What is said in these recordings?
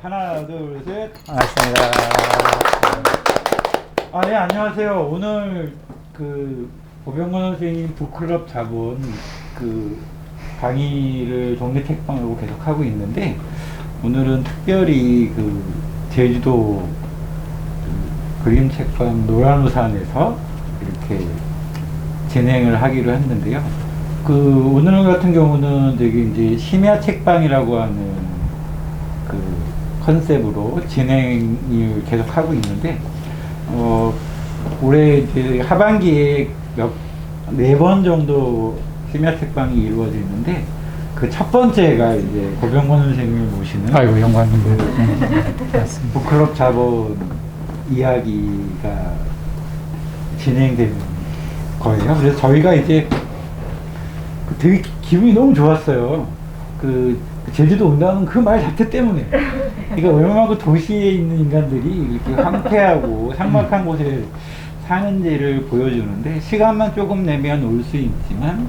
하나, 둘, 셋. 반갑습니다. 네, 안녕하세요. 오늘 고병건 선생님 북클럽 자본 강의를 동네 책방으로 계속 하고 있는데, 오늘은 특별히 제주도 그림 책방 노란우산에서 이렇게 진행을 하기로 했는데요. 오늘 같은 경우는 되게 이제 심야 책방이라고 하는 컨셉으로 진행을 계속 하고 있는데, 올해 이제 하반기에 4번 정도 심야 책방이 이루어지는데, 그 첫 번째가 이제 고병건 선생님을 모시는 아이고, 영광입니다. 맞습니다. 북클럽 자본 이야기가 진행되는 거예요. 그래서 저희가 이제 되게 기분이 너무 좋았어요. 제주도 온다는 그 말 자체 때문에. 그러니까 얼마나 도시에 있는 인간들이 이렇게 황폐하고 삭막한 곳에 사는지를 보여주는데, 시간만 조금 내면 올 수 있지만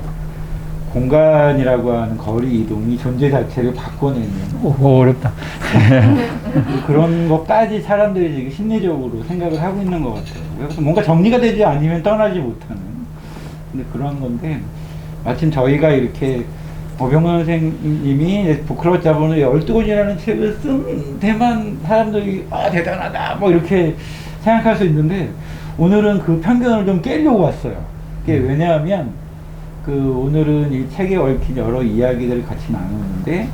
공간이라고 하는 거리 이동이 존재 자체를 바꿔내는 어렵다. 그런 것까지 사람들이 지금 심리적으로 생각을 하고 있는 것 같아요. 그래서 뭔가 정리가 되지 않으면 떠나지 못하는, 근데 그런 건데, 마침 저희가 이렇게 고병건 선생님이 북클럽 자본의 12권이라는 책을 쓴 데만 사람들이 대단하다 뭐 이렇게 생각할 수 있는데, 오늘은 그 편견을 좀 깨려고 왔어요. 그게 왜냐하면 오늘은 이 책에 얽힌 여러 이야기들을 같이 나누는데,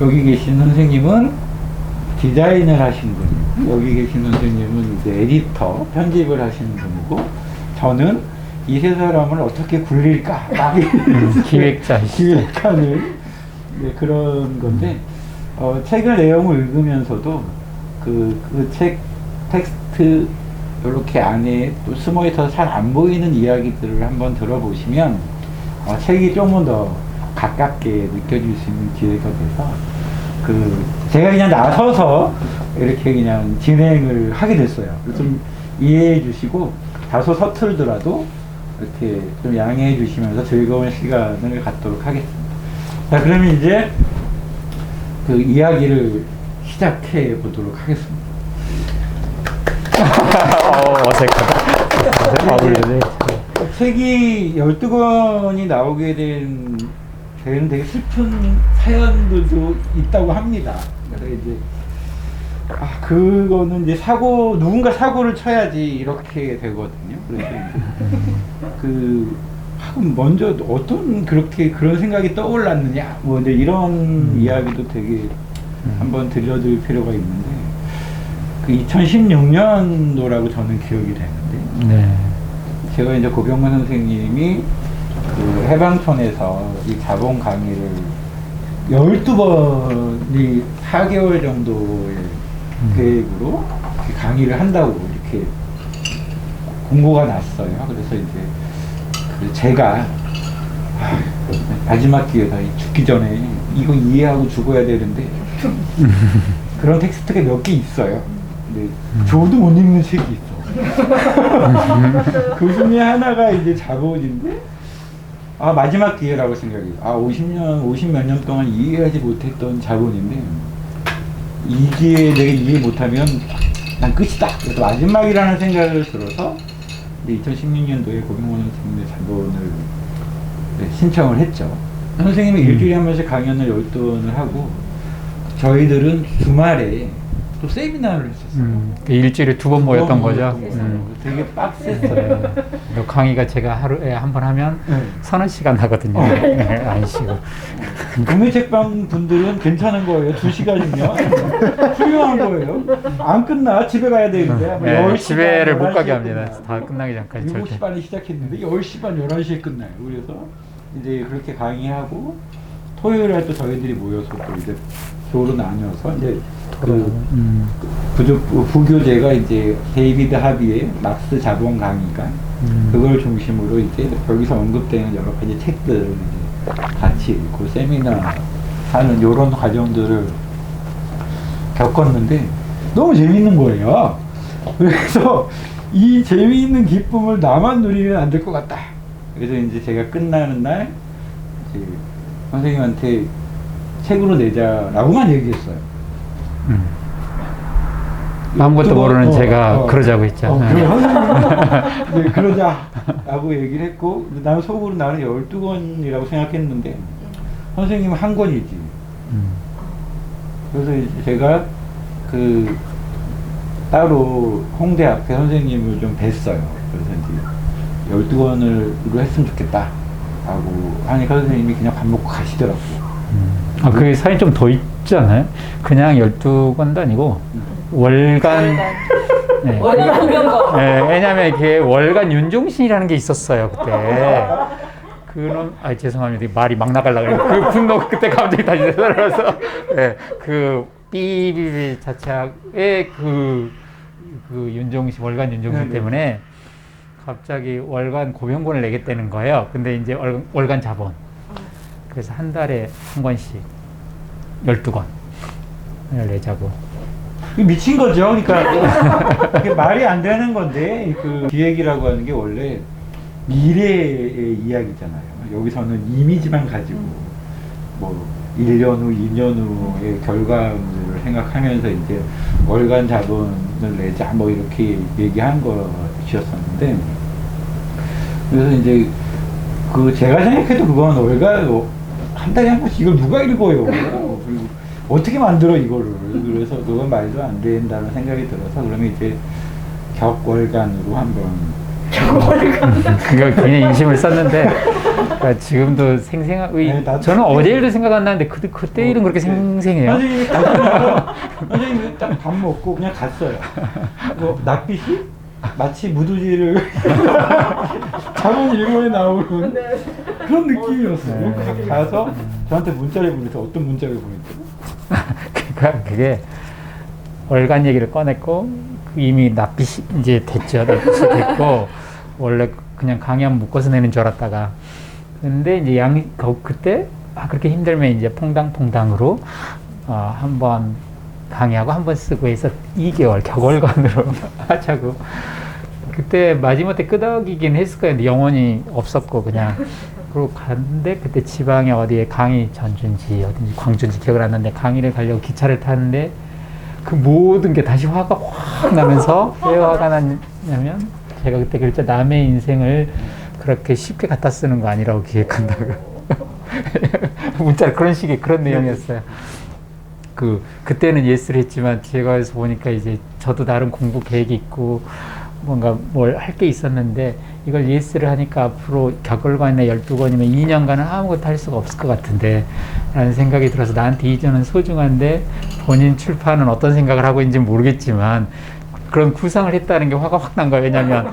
여기 계신 선생님은 디자인을 하신 분이고, 여기 계신 선생님은 이제 에디터, 편집을 하시는 분이고, 저는 이 세 사람을 어떻게 굴릴까 기획하는 그런 건데, 책을 내용을 읽으면서도 책 텍스트 이렇게 안에 또 숨어 있어서 잘 안 보이는 이야기들을 한번 들어보시면 책이 조금 더 가깝게 느껴질 수 있는 기회가 돼서 제가 그냥 나서서 이렇게 그냥 진행을 하게 됐어요. 좀 이해해 주시고, 다소 서툴더라도 이렇게 좀 양해해 주시면서 즐거운 시간을 갖도록 하겠습니다. 자, 그러면 이제 이야기를 시작해 보도록 하겠습니다. 어색하다. 책이 12권이 나오게 된 되게 슬픈 사연들도 있다고 합니다. 그래서 이제 그거는 이제 누군가 사고를 쳐야지 이렇게 되거든요. 그래서 먼저 어떤 그런 생각이 떠올랐느냐, 뭐 이제 이런 이야기도 되게 한번 들려드릴 필요가 있는데, 2016년도라고 저는 기억이 되는데, 네. 제가 이제 고병건 선생님이 해방촌에서 이 자본 강의를 12번이 4개월 정도의 계획으로 강의를 한다고 이렇게 공고가 났어요. 그래서 이제 제가 마지막 기회다, 죽기 전에 이거 이해하고 죽어야 되는데 그런 텍스트가 몇 개 있어요. 근데 저도 못 읽는 책이 있어. 그 중에 하나가 이제 자본인데, 마지막 기회라고 생각해요. 50 몇 년 동안 이해하지 못했던 자본인데, 이 기회에 내가 이해 못하면 난 끝이다. 그래서 마지막이라는 생각을 들어서 2016년도에 고병건 선생님의 자본을 신청을 했죠. 선생님은 일주일에 한 번씩 강연을 12번을 하고, 저희들은 주말에 또 세미나를 했었어요. 일주일에 2번 모였던 거죠. 되게 빡셌어요. 강의가 제가 하루에 한 번 하면 서너 시간 하거든요. 안 쉬고. 국내 책방 분들은 괜찮은 거예요. 2시간이면 훌륭한 거예요. 안 끝나. 집에 가야 되는데. 10시 집에를 못 가게 합니다. 다 끝나기 전까지. 7시 반에 시작했는데 10시 반, 11시에 끝나요. 그래서 이제 그렇게 강의하고, 토요일에 또 저희들이 모여서 또 이제 조로 나뉘어서 이제 부교재가 이제 데이비드 하비의 막스 자본 강의가 그걸 중심으로 이제 여기서 언급되는 여러 가지 책들을 이제 같이 읽고 세미나 하는 요런 과정들을 겪었는데 너무 재밌는 거예요. 그래서 이 재미있는 기쁨을 나만 누리면 안 될 것 같다. 그래서 이제 제가 끝나는 날 이제 선생님한테 책으로 내자라고만 얘기했어요. 아무것도 모르는 제가 그러자고 했죠. 그래, 선생님은 네, 그러자라고 얘기를 했고, 나는 속으로 나는 12권이라고 생각했는데, 선생님은 한 권이지. 그래서 이제 제가 따로 홍대 앞에 선생님을 좀 뵀어요. 그래서 이제 12권으로 했으면 좋겠다. 라고 하니까 선생님이 그냥 밥 먹고 가시더라고요. 그게 사연이 좀 더 있잖아요. 그냥 12권도 아니고, 월간. 네. 월간 공연거. 네, 왜냐면 이게 월간 윤종신이라는 게 있었어요, 그때. 그놈, 죄송합니다. 말이 막 나가려고 그래요. 그 분노 그때 갑자기 다시 되살아서. 네, 삐비비 자체의 윤종신, 월간 윤종신 네네. 때문에 갑자기 월간 고병본을 내겠다는 거예요. 근데 이제 월간 자본. 그래서 한 달에 한 권씩 12권을 내자고. 미친 거죠. 그러니까 그게 말이 안 되는 건데 기획이라고 하는 게 원래 미래의 이야기잖아요. 여기서는 이미지만 가지고 뭐 1년 후, 2년 후의 결과물을 생각하면서 이제 월간 자본을 내자 뭐 이렇게 얘기한 것이었었는데, 그래서 이제 제가 생각해도 그건 월간 한 달에 한 번씩 이걸 누가 읽어요? 그리고 어떻게 만들어 이거를? 그래서 그건 말도 안 된다는 생각이 들어서 그러면 이제 격월간으로 한번. 그거 굉장히 인심을 썼는데 그러니까 지금도 생생하게 저는 어제 일도 생각 안 나는데 그때 일은 그렇게 생생해요. 선생님이 선생님이 딱 밥 먹고 그냥 갔어요. 낯빛이 마치 무두지를 자본 일본에 나오는 그런 느낌이었어요. 가서 저한테 문자를 보내서 어떤 문자를 보냈죠? 그러니까 그게 월간 얘기를 꺼냈고 이미 낯빛이 이제 됐죠. 낯빛이 됐고 원래 그냥 강의 한번 묶어서 내는 줄 알았다가 근데 이제 그때 그렇게 힘들면 이제 퐁당퐁당으로 한번 강의하고 한번 쓰고 해서 2개월 격월간으로 하자고. 그때 마지못해 끄덕이긴 했을 거예요. 근데 영혼이 없었고 그냥 그리고 갔는데 그때 지방에 어디에 강의 전주인지 어딘지 광주인지 기억을 안 나는데 강의를 가려고 기차를 타는데 그 모든 게 다시 화가 확 나면서 왜 화가 났냐면 제가 그때 글자 남의 인생을 그렇게 쉽게 갖다 쓰는 거 아니라고 기획한다고. 문자 그런 식의 그런 내용이었어요. 그때는 예스를 했지만 제가 해서 보니까 이제 저도 나름 공부 계획이 있고 뭔가 뭘 할 게 있었는데 이걸 예스를 하니까 앞으로 격월간이나 12권이면 2년간은 아무것도 할 수가 없을 것 같은데 라는 생각이 들어서 나한테 이전은 소중한데 본인 출판은 어떤 생각을 하고 있는지 모르겠지만 그런 구상을 했다는 게 화가 확 난 거예요. 왜냐면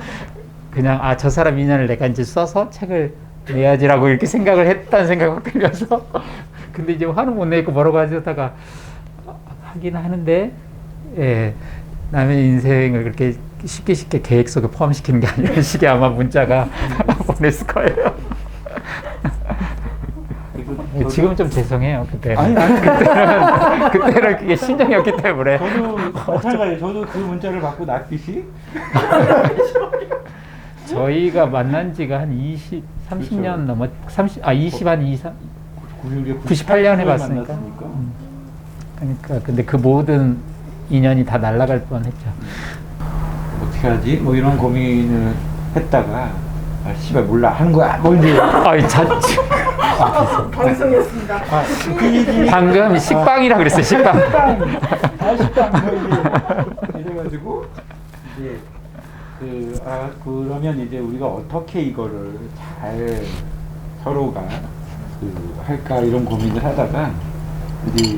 그냥 저 사람 2년을 내가 이제 써서 책을 내야지라고 이렇게 생각을 했다는 생각이 확 들려서 근데 이제 화는 못 내고 뭐라고 하다가 하긴 하는데 남의 인생을 그렇게 쉽게 계획 속에 포함시키는 게 아니라 식의 아마 문자가 보냈을 거예요. 지금 좀 죄송해요. 그때 아니 그때는 그게 심정이었기 때문에. 저도 마찬가지예요. 저도 그 문자를 받고 낯빛이 저희가 만난 지가 한 30년 넘었 98년에 봤으니까. 그러니까 근데 그 모든 인연이 다 날아갈 뻔했죠. 어떻게 하지? 뭐 이런 고민을 했다가 씨발 몰라 하는 거야. 뭔지. 방송이었습니다. 방금 식빵이라 그랬어요. 식빵. 식빵. 이래가지고 이제 그러면 이제 우리가 어떻게 이거를 잘 서로가 할까 이런 고민을 하다가 이제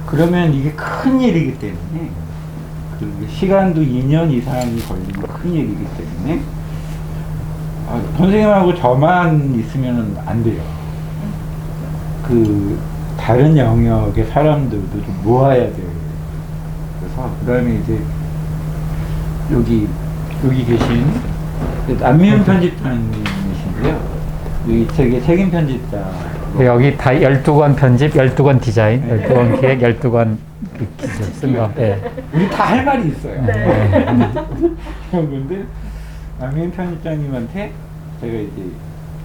그러면 이게 큰 일이기 때문에 시간도 2년 이상이 걸리는 큰 일이기 때문에 선생님하고 저만 있으면 안 돼요. 다른 영역의 사람들도 좀 모아야 돼요. 그래서 그다음에 이제 여기 계신 안미은 편집자님이신데요. 이 책의 책임 편집자. 여기 다 12권 편집, 12권 디자인, 12권 기획, 12권 기술 쓴 거. 네. 우리 다 할 말이 있어요. 네. 그런데 안미은 편집자님한테 제가 이제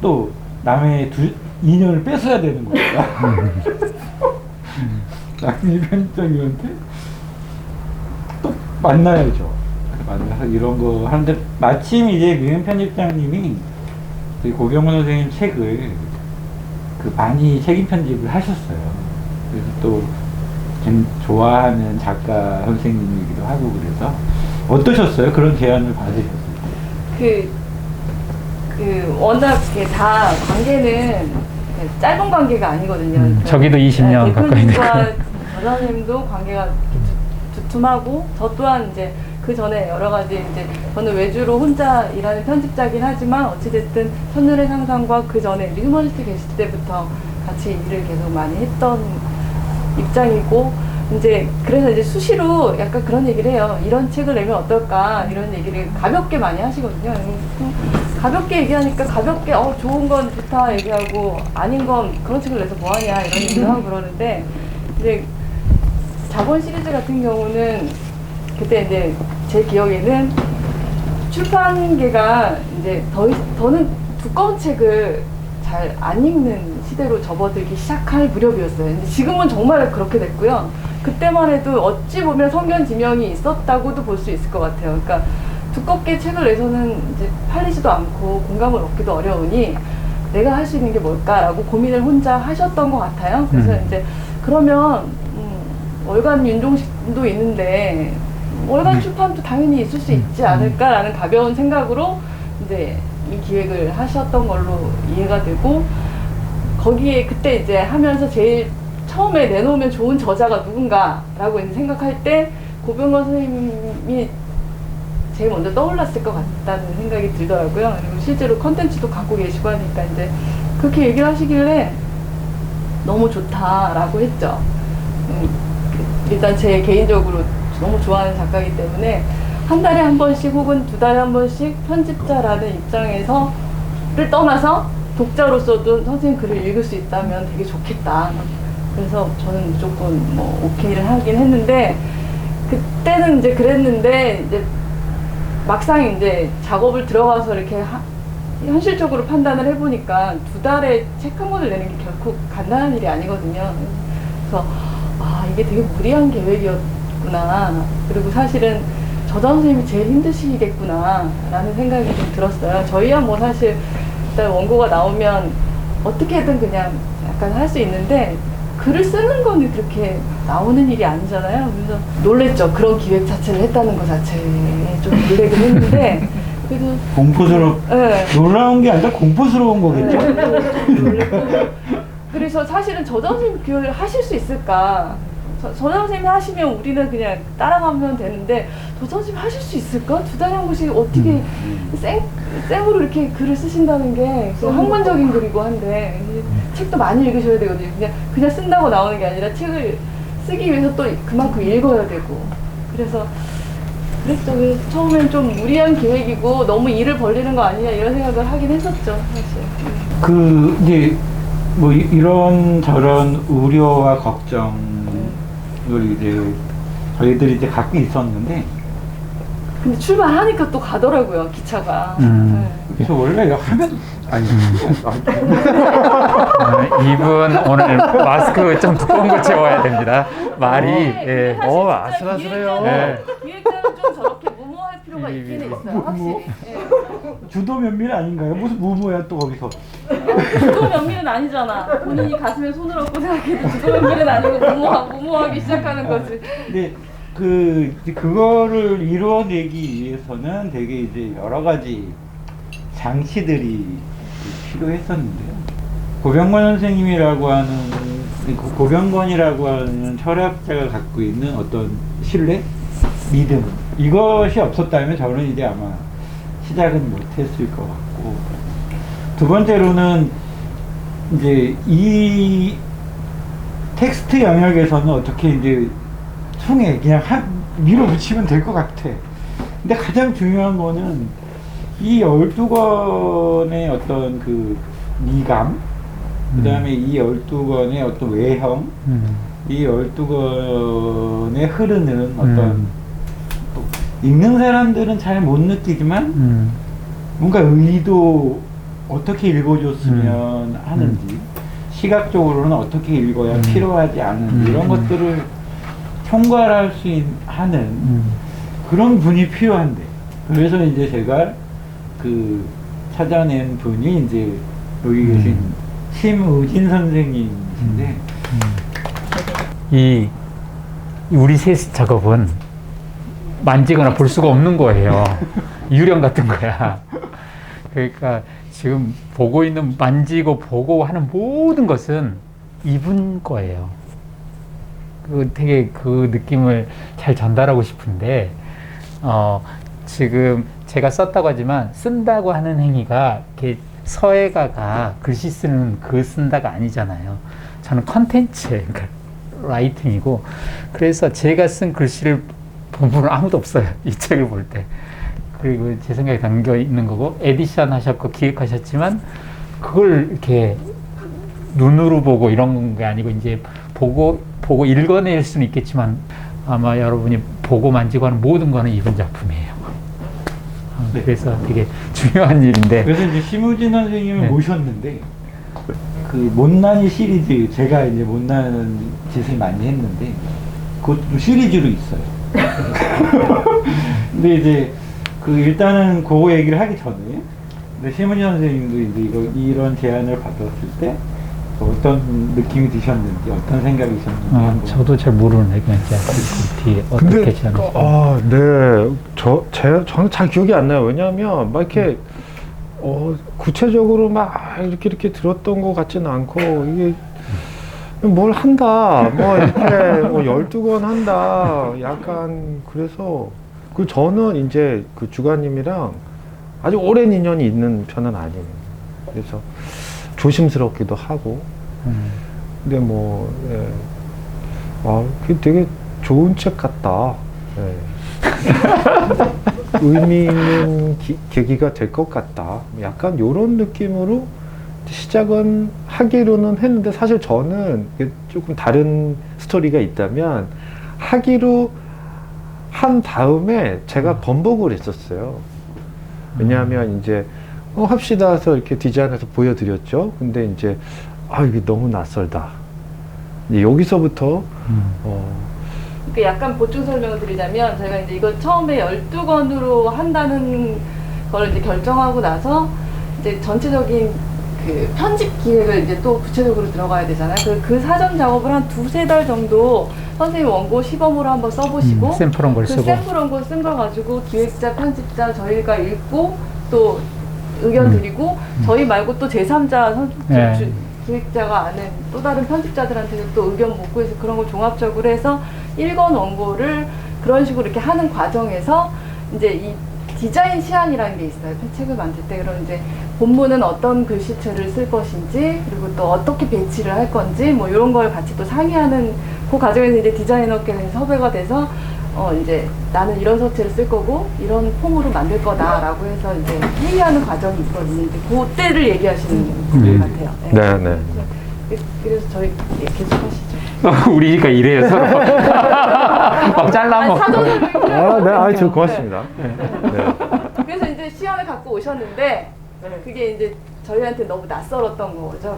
또 남의 2년을 뺏어야 되는 거예요. 남미 편집장님한테 또 만나야죠. 만나서 이런 거 하는데 마침 이제 유엔 편집장님이 그 고병원 선생님 책을 그 많이 책임 편집을 하셨어요. 그래서 또 좋아하는 작가 선생님이기도 하고 그래서 어떠셨어요? 그런 제안을 받으셨을 때? 워낙 이게 다 관계는 짧은 관계가 아니거든요. 저기도 20년 가까이 대표님과 저자님도 관계가 이렇게 두툼하고 저 또한 이제 그 전에 여러 가지 이제 저는 외주로 혼자 일하는 편집자긴 하지만 어찌됐든 첫눈의 상상과 그 전에 휴머니스트 계실 때부터 같이 일을 계속 많이 했던 입장이고 이제 그래서 이제 수시로 약간 그런 얘기를 해요. 이런 책을 내면 어떨까 이런 얘기를 가볍게 많이 하시거든요. 가볍게 얘기하니까 가볍게 좋은 건 좋다 얘기하고 아닌 건 그런 책을 내서 뭐하냐 이런 얘기를 하고 그러는데 이제 자본 시리즈 같은 경우는 그때 이제 제 기억에는 출판계가 이제 더는 두꺼운 책을 잘 안 읽는 시대로 접어들기 시작할 무렵이었어요. 근데 지금은 정말 그렇게 됐고요. 그때만 해도 어찌 보면 성견지명이 있었다고도 볼 수 있을 것 같아요. 그러니까 두껍게 책을 내서는 이제 팔리지도 않고 공감을 얻기도 어려우니 내가 할 수 있는 게 뭘까라고 고민을 혼자 하셨던 것 같아요. 그래서 이제 그러면 월간 윤종신도 있는데 월간 출판도 당연히 있을 수 있지 않을까라는 가벼운 생각으로 이제 이 기획을 하셨던 걸로 이해가 되고 거기에 그때 이제 하면서 제일 처음에 내놓으면 좋은 저자가 누군가라고 이제 생각할 때 고병건 선생님이 제일 먼저 떠올랐을 것 같다는 생각이 들더라고요. 그리고 실제로 컨텐츠도 갖고 계시고 하니까 이제 그렇게 얘기를 하시길래 너무 좋다라고 했죠. 일단 제 개인적으로 너무 좋아하는 작가이기 때문에 한 달에 한 번씩 혹은 두 달에 한 번씩 편집자라는 입장에서를 떠나서 독자로서도 선생님 글을 읽을 수 있다면 되게 좋겠다. 그래서 저는 무조건 오케이를 하긴 했는데 그때는 이제 그랬는데 이제 막상 이제 작업을 들어가서 이렇게 현실적으로 판단을 해보니까 두 달에 책 한 권을 내는 게 결코 간단한 일이 아니거든요. 그래서 이게 되게 무리한 계획이었구나. 그리고 사실은 저자 선생님이 제일 힘드시겠구나 라는 생각이 좀 들었어요. 저희야 사실 일단 원고가 나오면 어떻게든 그냥 약간 할 수 있는데 글을 쓰는 거는 그렇게 나오는 일이 아니잖아요. 그래서 놀랬죠. 그런 기획 자체를 했다는 것 자체에 좀 놀라긴 했는데 그래도 네. 놀라운 게 아니라 공포스러운 거겠죠? 네. 그래서 사실은 저자 선생님 기획을 하실 수 있을까? 저자 선생님이 하시면 우리는 그냥 따라가면 되는데 저자 선생님이 하실 수 있을까? 두 달에 한 번씩 어떻게 생으로 이렇게 글을 쓰신다는 게 학문적인 글이고 한데 책도 많이 읽으셔야 되거든요. 그냥 쓴다고 나오는 게 아니라 책을 쓰기 위해서 또 그만큼 읽어야 되고 그래서 그랬죠. 그래서 처음엔 좀 무리한 계획이고 너무 일을 벌리는 거 아니냐 이런 생각을 하긴 했었죠. 사실. 이제 이런 저런 우려와 걱정을 이제 저희들이 이제 갖고 있었는데 근데 출발하니까 또 가더라고요, 기차가. 네. 그래서 원래 하면 이분 오늘 마스크 좀 두꺼운 거 채워야 됩니다. 말이 아슬아슬해요. 기획자는 좀 저렇게 무모할 필요가 있긴 있어요, 확실히. 주도 면밀 아닌가요? 무슨 무모야 또 거기서? 주도 면밀은 아니잖아. 본인이 가슴에 손을 얹고 생각해도 주도 면밀은 아니고 무모하기 시작하는 거지. 근데 그거를 이루어내기 위해서는 되게 이제 여러 가지 장치들이 필요했었는데요. 고병건 선생님이라고 하는 고병건이라고 하는 철학자가 갖고 있는 어떤 신뢰, 믿음 이것이 없었다면 저는 이제 아마 시작은 못했을 것 같고 두 번째로는 이제 이 텍스트 영역에서는 어떻게 이제 총에 그냥 밀어붙이면 될 것 같아. 근데 가장 중요한 거는 이 12권의 어떤 그 미감, 그 다음에 이 12권의 어떤 외형, 이 12권에 흐르는 어떤 읽는 사람들은 잘 못 뭔가 의도 어떻게 읽어줬으면 하는지 시각적으로는 어떻게 읽어야 필요하지 않은 이런 것들을 총괄할 수 하는 그런 분이 필요한데, 그래서 이제 제가 그 찾아낸 분이 이제 여기 계신 심의진 선생님이신데, 이 우리 셋 작업은 만지거나 볼 수가 없는 거예요. 유령 같은 거야. 그러니까 지금 보고 있는, 만지고 보고 하는 모든 것은 이분 거예요. 되게 그 느낌을 잘 전달하고 싶은데, 지금 제가 썼다고 하지만 쓴다고 하는 행위가 이렇게 서예가가 글씨 쓰는 그 쓴다가 아니잖아요. 저는 컨텐츠, 그러니까 라이팅이고, 그래서 제가 쓴 글씨를 본 분은 아무도 없어요. 이 책을 볼 때. 그리고 제 생각에 담겨 있는 거고, 에디션 하셨고 기획하셨지만 그걸 이렇게 눈으로 보고 이런 게 아니고, 이제 보고 읽어낼 수는 있겠지만 아마 여러분이 보고 만지고 하는 모든 거는 이분 작품이에요. 네. 그래서 되게 중요한 일인데. 그래서 이제 심우진 선생님을 네. 모셨는데, 그 못난이 시리즈, 제가 이제 못난 짓을 많이 했는데 그것도 시리즈로 있어요. 근데 이제 그 일단은 그거 얘기를 하기 전에, 근데 심우진 선생님도 이제 이런 제안을 받았을 때 어떤 느낌이 드셨는지, 어떤 생각이 드셨는지 한번. 저도 잘 모르는 그냥 뒤에 어떻게 제안하셨어요? 네. 저는 잘 기억이 안 나요. 왜냐하면 막 이렇게 구체적으로 막 이렇게 들었던 것 같지는 않고, 이게 뭘 한다, 뭐 이렇게 12권 한다, 약간. 그래서 저는 이제 그 주관님이랑 아주 오랜 인연이 있는 편은 아니에요. 그래서 조심스럽기도 하고. 근데 뭐, 그게 되게 좋은 책 같다. 의미 있는 계기가 될 것 같다. 약간 이런 느낌으로 시작은 하기로는 했는데, 사실 저는 조금 다른 스토리가 있다면, 하기로 한 다음에 제가 번복을 했었어요. 왜냐하면 이제 합시다 해서 이렇게 디자인해서 보여드렸죠. 근데 이제 이게 너무 낯설다. 이제 여기서부터 그 약간 보충 설명을 드리자면, 저희가 이제 이거 처음에 12권으로 한다는 걸 이제 결정하고 나서 이제 전체적인 그 편집 기획을 이제 또 구체적으로 들어가야 되잖아요. 그 사전 작업을 한 2-3달 정도 선생님 원고 시범으로 한번 써보시고, 샘플 원고를 쓰고, 샘플 원고 쓴 거 가지고 기획자, 편집자 저희가 읽고 또 의견 드리고, 저희 말고 또 제3자 기획자가 아는 또 다른 편집자들한테도 또 의견 묻고 해서 그런 걸 종합적으로 해서 1권 원고를 그런 식으로 이렇게 하는 과정에서 이제 이 디자인 시안이라는 게 있어요. 책을 만들 때. 그럼 이제 본문은 어떤 글씨체를 쓸 것인지, 그리고 또 어떻게 배치를 할 건지, 뭐 이런 걸 같이 또 상의하는 그 과정에서 이제 디자이너께서 섭외가 돼서 이제 나는 이런 서체를 쓸 거고 이런 폼으로 만들 거다라고 해서 이제 회의하는 과정이 있거든요. 이제 그때를 얘기하시는 것 같아요. 네. 그래서 저희 계속 하시죠. 우리가 이래요, 서로. 막 잘라먹고. 저 고맙습니다. 그래서 이제 시안을 갖고 오셨는데, 그게 이제 저희한테 너무 낯설었던 거죠.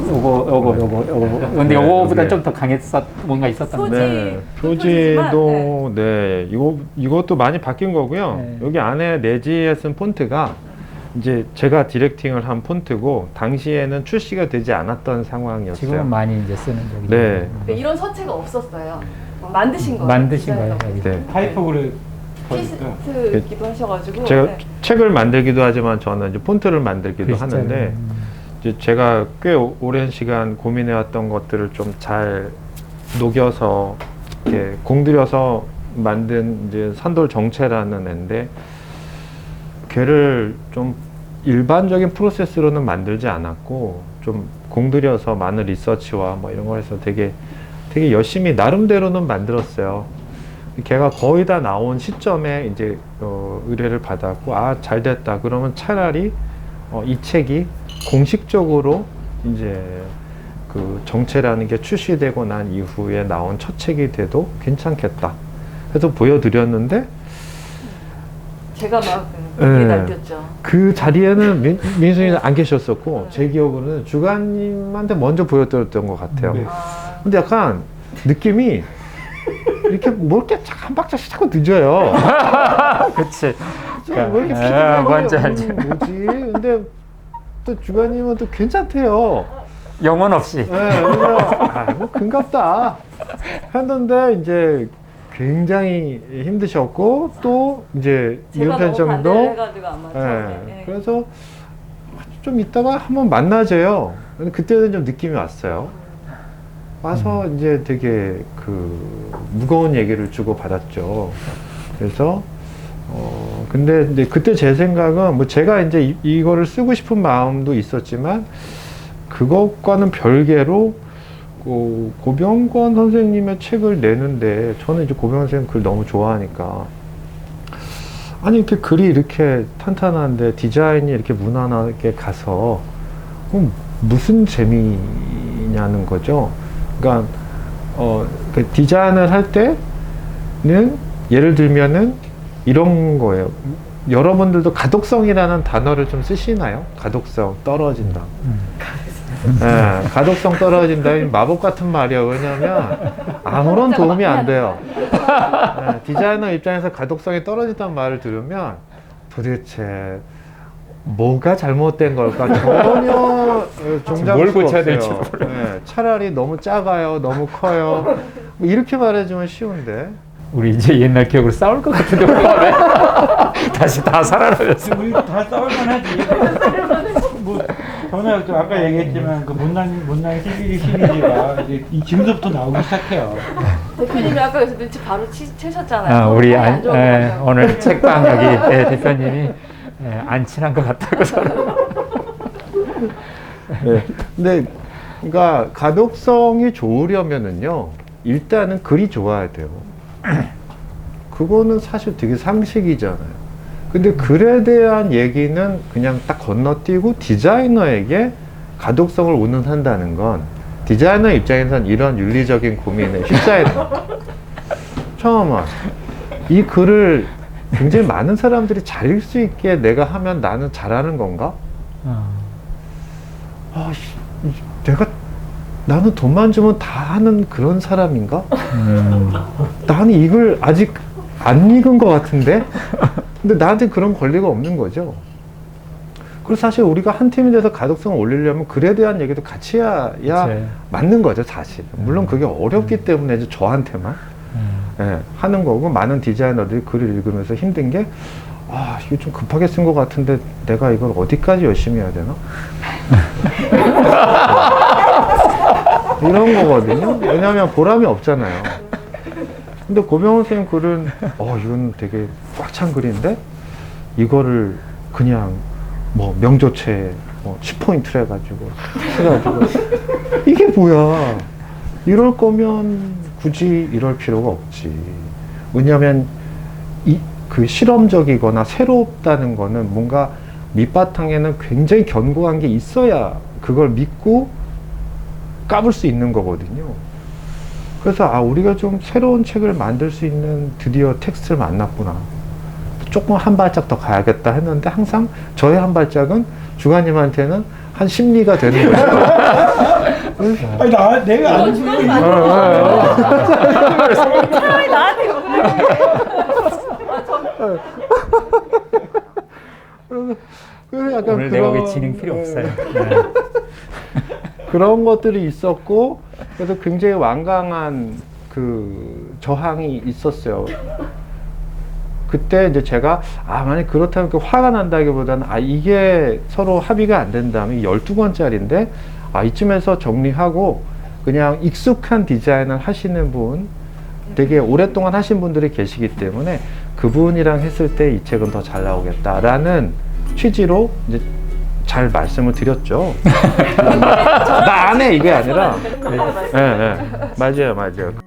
요거. 근데 요거보다 좀 더 뭔가 있었던 거. 표지도, 이것도 많이 바뀐 거고요. 네. 여기 안에 내지에 쓴 폰트가 이제 제가 디렉팅을 한 폰트고, 당시에는 출시가 되지 않았던 상황이었어요. 지금은 많이 이제 쓰는 적이죠. 네. 이런 서체가 없었어요. 만드신 거예요. 만드신 거예요. 네. 타이포그래피 피스트기도 하셔가지고. 제가 책을 만들기도 하지만 저는 이제 폰트를 만들기도 하는데, 이제 제가 꽤 오랜 시간 고민해왔던 것들을 좀 잘 녹여서 이렇게 공들여서 만든 이제 산돌 정체라는 애인데, 걔를 좀 일반적인 프로세스로는 만들지 않았고, 좀 공들여서 많은 리서치와 뭐 이런 걸 해서 되게 열심히 나름대로는 만들었어요. 걔가 거의 다 나온 시점에 이제 의뢰를 받았고, 잘 됐다. 그러면 차라리 이 책이 공식적으로 이제 그 정체라는 게 출시되고 난 이후에 나온 첫 책이 돼도 괜찮겠다. 그래서 보여드렸는데, 제가 막 네. 날뛰었죠. 그 자리에는 민수이는 안 계셨었고 제 기억으로는 주관님한테 먼저 보여드렸던 것 같아요. 네. 아, 근데 약간 느낌이 이렇게 뭐 이렇게 한 박자씩 자꾸 늦어요. 그치. 왜 이렇게 아, 뭔지 알지. 뭐지? 근데 또 주관님은 또 괜찮대요. 영혼 없이. 네, 그래서 뭐 금갑다 했는데 이제 굉장히 힘드셨고 또 이제 제가 미흡한 너무 반대를 정도. 해가지고 아마 네, 처음에. 예. 그래서 좀 이따가 한번 만나줘요. 근데 그때는 좀 느낌이 왔어요. 와서 이제 되게 그 무거운 얘기를 주고 받았죠. 그래서 근데 이제 그때 제 생각은 뭐 제가 이제 이거를 쓰고 싶은 마음도 있었지만 그것과는 별개로 고병권 선생님의 책을 내는데 저는 이제 고병권 선생님 글 너무 좋아하니까 아니 이렇게 글이 이렇게 탄탄한데 디자인이 이렇게 무난하게 가서 그럼 무슨 재미냐는 거죠. 그러니까 그 디자인을 할 때는 예를 들면은 이런 거예요. 여러분들도 가독성이라는 단어를 좀 쓰시나요? 가독성 떨어진다. 네, 가독성 떨어진다. 마법 같은 말이에요. 왜냐하면 아무런 도움이 안 돼요. 네, 디자이너 입장에서 가독성이 떨어진다는 말을 들으면 도대체 뭐가 잘못된 걸까 전혀 종잡을 뭘 수가 고쳐야 없어요. 될지 몰라요. 네, 차라리 너무 작아요, 너무 커요. 뭐 이렇게 말해주면 쉬운데. 우리 이제 옛날 기억으로 싸울 것 같은데 오랜만에 다시 다 살아나면서. 우리 다 싸울만 하지. 뭐 저는 또 아까 얘기했지만 그 못난 시리즈가 이제 지금부터 나오기 시작해요. 대표님이 아까 그래서 눈치 바로 채셨잖아요. 아, 우리 안 좋은 거 같아요. 오늘 책방 여기 대표님이 안 친한 것 같다고 서로. 네. 근데 그러니까 가독성이 좋으려면은요 일단은 글이 좋아야 돼요. 그거는 사실 되게 상식이잖아요. 근데 글에 대한 얘기는 그냥 딱 건너뛰고 디자이너에게 가독성을 운운한다는 건 디자이너 입장에선 이런 윤리적인 고민에 휩싸이는 처음은 이 글을 굉장히 많은 사람들이 잘 읽을 수 있게 내가 하면 나는 잘하는 건가? 나는 돈만 주면 다 하는 그런 사람인가? 나는 이걸 아직 안 읽은 것 같은데? 근데 나한테 그런 권리가 없는 거죠. 그리고 사실 우리가 한 팀이 돼서 가독성을 올리려면 글에 대한 얘기도 같이 해야 그치. 맞는 거죠, 사실. 물론 그게 어렵기 때문에 이제 저한테만 예, 하는 거고, 많은 디자이너들이 글을 읽으면서 힘든 게, 이거 좀 급하게 쓴 것 같은데 내가 이걸 어디까지 열심히 해야 되나? 이런 거거든요. 왜냐하면 보람이 없잖아요. 근데 고병원 선생님 글은 이건 되게 꽉 찬 글인데 이거를 그냥 뭐 명조체 10포인트를 해가지고 이게 뭐야. 이럴 거면 굳이 이럴 필요가 없지. 왜냐하면 그 실험적이거나 새롭다는 거는 뭔가 밑바탕에는 굉장히 견고한 게 있어야 그걸 믿고 까불 수 있는 거거든요. 그래서 우리가 좀 새로운 책을 만들 수 있는 드디어 텍스트를 만났구나. 조금 한 발짝 더 가야겠다 했는데 항상 저의 한 발짝은 주관님한테는 한 심리가 되는 거죠. 아니 내가 안 주관님 안 차라리 나한테 그래서 약간 오늘 내가 왜 진행 필요 없어요. 그런 것들이 있었고, 그래서 굉장히 완강한 그 저항이 있었어요. 그때 이제 제가 만약 그렇다면 그 화가 난다기보다는 이게 서로 합의가 안 된다면 12권짜리인데 이쯤에서 정리하고 그냥 익숙한 디자인을 하시는 분, 되게 오랫동안 하신 분들이 계시기 때문에 그분이랑 했을 때 이 책은 더 잘 나오겠다라는 취지로 이제 잘 말씀을 드렸죠. 나 안 해 이게 아니라. 네, 맞아요.